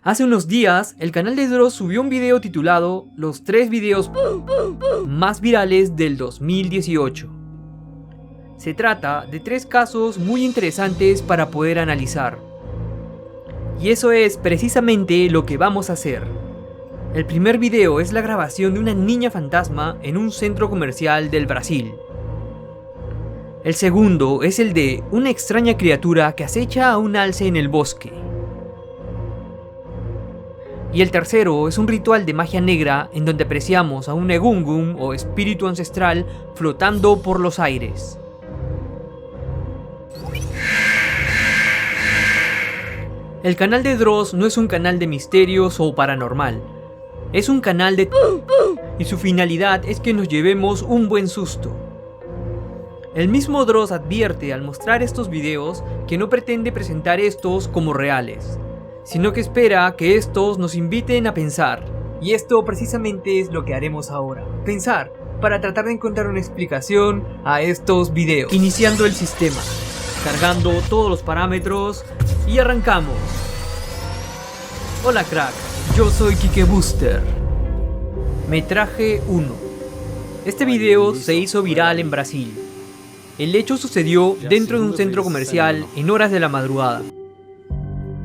Hace unos días, el canal de Dross subió un video titulado Los 3 videos más virales del 2018. Se trata de 3 casos muy interesantes para poder analizar. Y eso es precisamente lo que vamos a hacer. El primer video es la grabación de una niña fantasma en un centro comercial del Brasil. El segundo es el de una extraña criatura que acecha a un alce en el bosque. Y el tercero es un ritual de magia negra en donde apreciamos a un Egungun o espíritu ancestral flotando por los aires. El canal de Dross no es un canal de misterios o paranormal, es un canal de y su finalidad es que nos llevemos un buen susto. El mismo Dross advierte al mostrar estos videos que no pretende presentar estos como reales, sino que espera que estos nos inviten a pensar. Y esto precisamente es lo que haremos ahora, pensar, para tratar de encontrar una explicación a estos videos. Iniciando el sistema, cargando todos los parámetros y arrancamos. Hola crack, yo soy Kike Booster. Metraje 1. Este video se hizo viral en Brasil. El hecho sucedió dentro de un centro comercial en horas de la madrugada.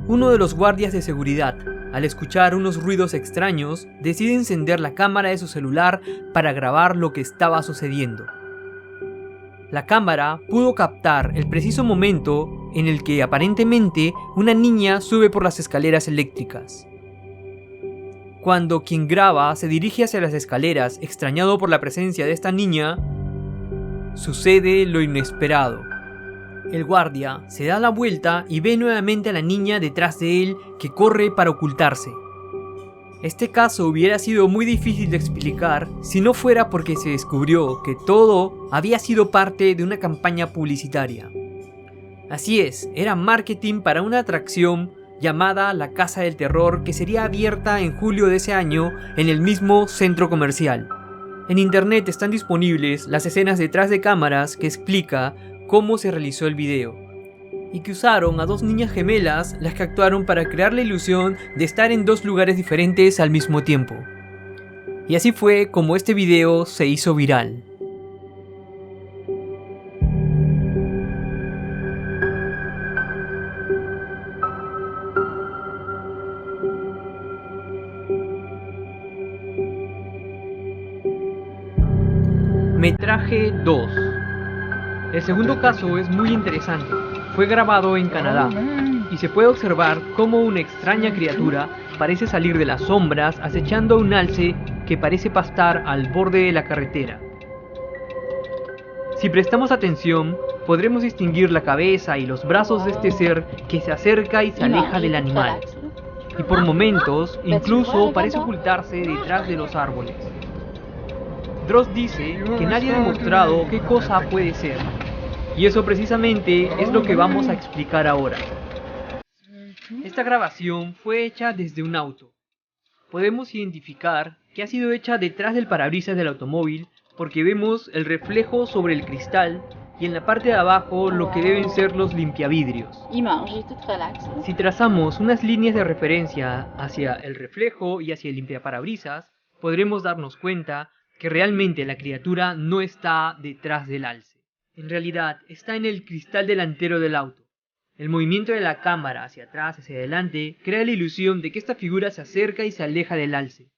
Uno de los guardias de seguridad, al escuchar unos ruidos extraños, decide encender la cámara de su celular para grabar lo que estaba sucediendo. La cámara pudo captar el preciso momento en el que aparentemente una niña sube por las escaleras eléctricas. Cuando quien graba se dirige hacia las escaleras, extrañado por la presencia de esta niña, sucede lo inesperado. El guardia se da la vuelta y ve nuevamente a la niña detrás de él que corre para ocultarse. Este caso hubiera sido muy difícil de explicar si no fuera porque se descubrió que todo había sido parte de una campaña publicitaria. Así es, era marketing para una atracción llamada La Casa del Terror que sería abierta en julio de ese año en el mismo centro comercial. En internet están disponibles las escenas detrás de cámaras que explica cómo se realizó el video, y que usaron a 2 niñas gemelas las que actuaron para crear la ilusión de estar en 2 lugares diferentes al mismo tiempo. Y así fue como este video se hizo viral. Metraje 2. El segundo caso es muy interesante. Fue grabado en Canadá y se puede observar cómo una extraña criatura parece salir de las sombras acechando a un alce que parece pastar al borde de la carretera. Si prestamos atención, podremos distinguir la cabeza y los brazos de este ser que se acerca y se aleja del animal. Y por momentos, incluso parece ocultarse detrás de los árboles. Dross dice que nadie ha demostrado qué cosa puede ser. Y eso precisamente es lo que vamos a explicar ahora. Esta grabación fue hecha desde un auto. Podemos identificar que ha sido hecha detrás del parabrisas del automóvil porque vemos el reflejo sobre el cristal y en la parte de abajo lo que deben ser los limpiavidrios. Si trazamos unas líneas de referencia hacia el reflejo y hacia el limpiaparabrisas, podremos darnos cuenta que realmente la criatura no está detrás del alce. En realidad, está en el cristal delantero del auto. El movimiento de la cámara hacia atrás, hacia adelante, crea la ilusión de que esta figura se acerca y se aleja del alce.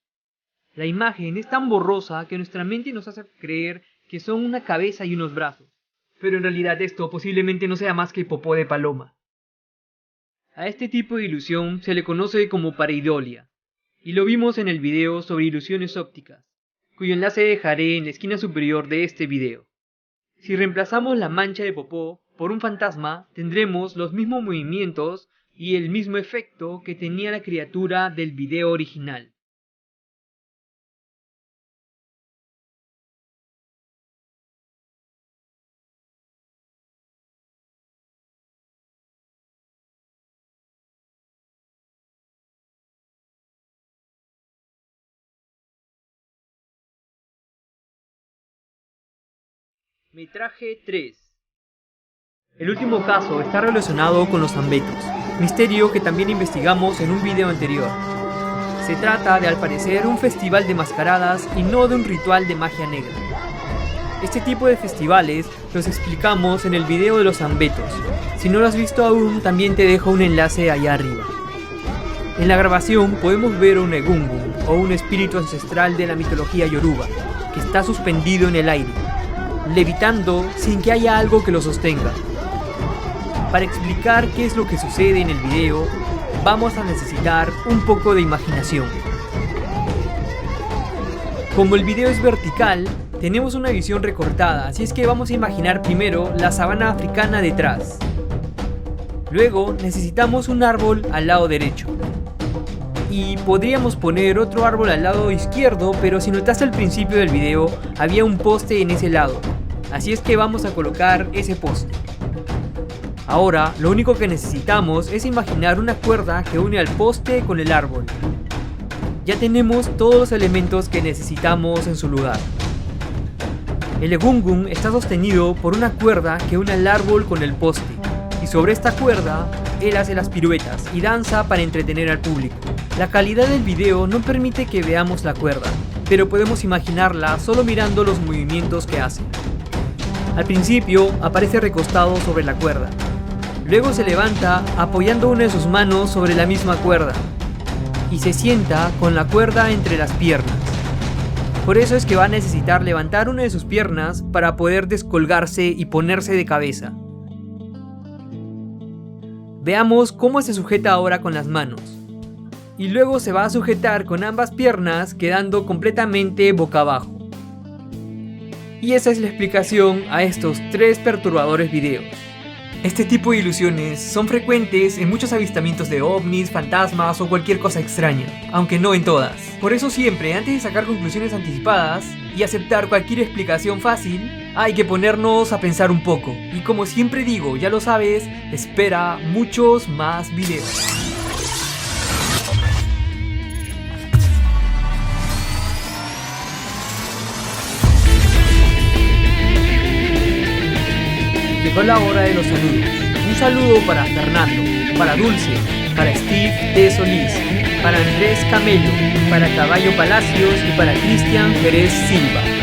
La imagen es tan borrosa que nuestra mente nos hace creer que son una cabeza y unos brazos. Pero en realidad esto posiblemente no sea más que popó de paloma. A este tipo de ilusión se le conoce como pareidolia, y lo vimos en el video sobre ilusiones ópticas, cuyo enlace dejaré en la esquina superior de este video. Si reemplazamos la mancha de popó por un fantasma, tendremos los mismos movimientos y el mismo efecto que tenía la criatura del video original. Metraje 3. El último caso está relacionado con los zambetos. misterio que también investigamos en un video anterior. Se trata de, al parecer, un festival de mascaradas y no de un ritual de magia negra. Este tipo de festivales los explicamos en el video de los Ambetos. Si no lo has visto aún, también te dejo un enlace allá arriba. En la grabación podemos ver un Egungun, o un espíritu ancestral de la mitología yoruba, que está suspendido en el aire, levitando sin que haya algo que lo sostenga. Para explicar qué es lo que sucede en el video, vamos a necesitar un poco de imaginación. Como el video es vertical, tenemos una visión recortada, así es que vamos a imaginar primero la sabana africana detrás. Luego necesitamos un árbol al lado derecho. Y podríamos poner otro árbol al lado izquierdo, pero si notaste al principio del video, había un poste en ese lado. Así es que vamos a colocar ese poste. Ahora, lo único que necesitamos es imaginar una cuerda que une al poste con el árbol. Ya tenemos todos los elementos que necesitamos en su lugar. El Egungun está sostenido por una cuerda que une al árbol con el poste. Y sobre esta cuerda, él hace las piruetas y danza para entretener al público. La calidad del video no permite que veamos la cuerda, pero podemos imaginarla solo mirando los movimientos que hace. Al principio aparece recostado sobre la cuerda. Luego se levanta apoyando una de sus manos sobre la misma cuerda. Y se sienta con la cuerda entre las piernas. Por eso es que va a necesitar levantar una de sus piernas para poder descolgarse y ponerse de cabeza. Veamos cómo se sujeta ahora con las manos. Y luego se va a sujetar con ambas piernas quedando completamente boca abajo. Y esa es la explicación a estos 3 perturbadores videos. Este tipo de ilusiones son frecuentes en muchos avistamientos de ovnis, fantasmas o cualquier cosa extraña, aunque no en todas. Por eso siempre, antes de sacar conclusiones anticipadas y aceptar cualquier explicación fácil, hay que ponernos a pensar un poco. Y como siempre digo, ya lo sabes, espera muchos más videos. Llegó la hora de los saludos. Un saludo para Fernando, para Dulce, para Steve D. Solís, para Andrés Camello, para Caballo Palacios y para Cristian Jerez Silva.